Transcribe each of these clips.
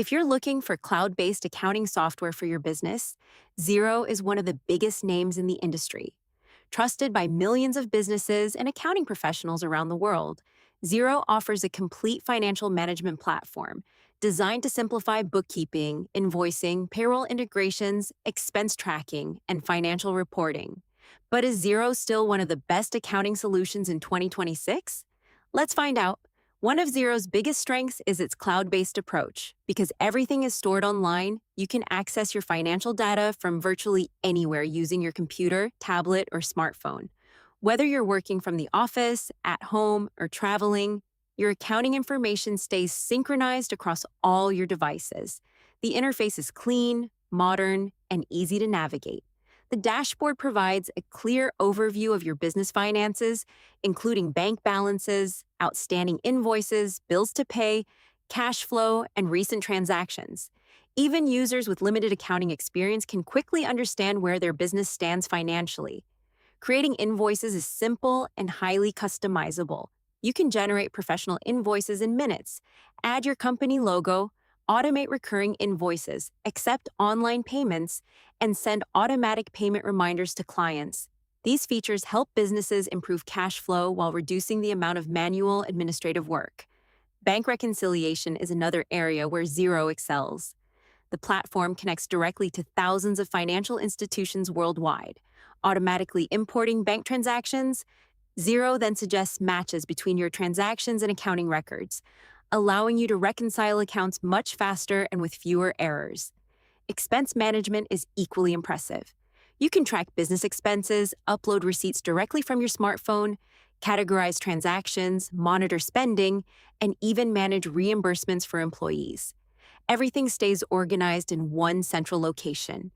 If you're looking for cloud-based accounting software for your business, Xero is one of the biggest names in the industry. Trusted by millions of businesses and accounting professionals around the world, Xero offers a complete financial management platform designed to simplify bookkeeping, invoicing, payroll integrations, expense tracking, and financial reporting. But is Xero still one of the best accounting solutions in 2026? Let's find out. One of Xero's biggest strengths is its cloud-based approach. Because everything is stored online, you can access your financial data from virtually anywhere using your computer, tablet, or smartphone. Whether you're working from the office, at home, or traveling, your accounting information stays synchronized across all your devices. The interface is clean, modern, and easy to navigate. The dashboard provides a clear overview of your business finances, including bank balances, outstanding invoices, bills to pay, cash flow, and recent transactions. Even users with limited accounting experience can quickly understand where their business stands financially. Creating invoices is simple and highly customizable. You can generate professional invoices in minutes, add your company logo, automate recurring invoices, accept online payments, and send automatic payment reminders to clients. These features help businesses improve cash flow while reducing the amount of manual administrative work. Bank reconciliation is another area where Xero excels. The platform connects directly to thousands of financial institutions worldwide, automatically importing bank transactions. Xero then suggests matches between your transactions and accounting records, allowing you to reconcile accounts much faster and with fewer errors. Expense management is equally impressive. You can track business expenses, upload receipts directly from your smartphone, categorize transactions, monitor spending, and even manage reimbursements for employees. Everything stays organized in one central location.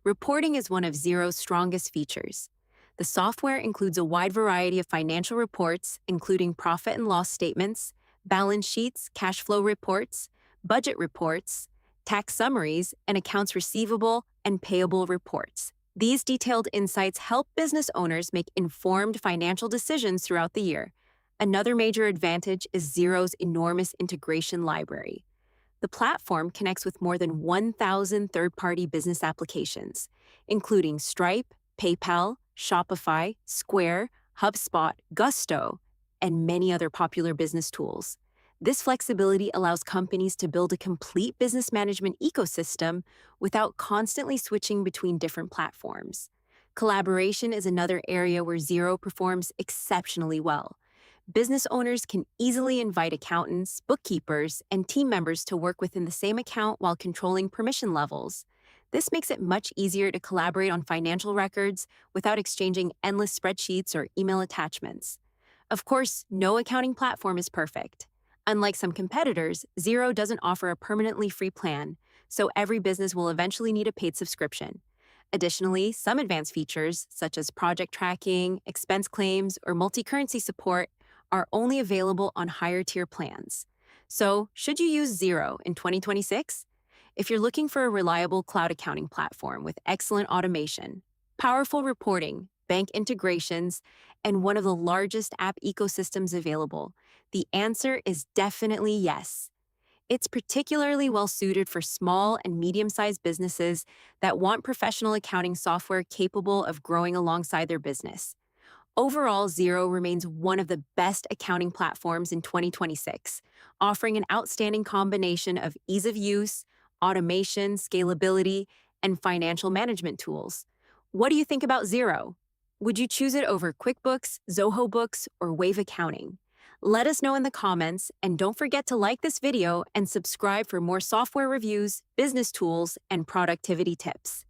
Reporting is one of Xero's strongest features. The software includes a wide variety of financial reports, including profit and loss statements, balance sheets, cash flow reports, budget reports, tax summaries, and accounts receivable and payable reports. These detailed insights help business owners make informed financial decisions throughout the year. Another major advantage is Xero's enormous integration library. The platform connects with more than 1,000 third-party business applications, including Stripe, PayPal, Shopify, Square, HubSpot, Gusto, and many other popular business tools. This flexibility allows companies to build a complete business management ecosystem without constantly switching between different platforms. Collaboration is another area where Xero performs exceptionally well. Business owners can easily invite accountants, bookkeepers, and team members to work within the same account while controlling permission levels. This makes it much easier to collaborate on financial records without exchanging endless spreadsheets or email attachments. Of course, no accounting platform is perfect. Unlike some competitors, Xero doesn't offer a permanently free plan, so every business will eventually need a paid subscription. Additionally, some advanced features, such as project tracking, expense claims, or multi-currency support, are only available on higher-tier plans. So, should you use Xero in 2026? If you're looking for a reliable cloud accounting platform with excellent automation, powerful reporting, bank integrations, and one of the largest app ecosystems available, the answer is definitely yes. It's particularly well-suited for small and medium-sized businesses that want professional accounting software capable of growing alongside their business. Overall, Xero remains one of the best accounting platforms in 2026, offering an outstanding combination of ease of use, automation, scalability, and financial management tools. What do you think about Xero? Would you choose it over QuickBooks, Zoho Books, or Wave Accounting? Let us know in the comments, and don't forget to like this video and subscribe for more software reviews, business tools, and productivity tips.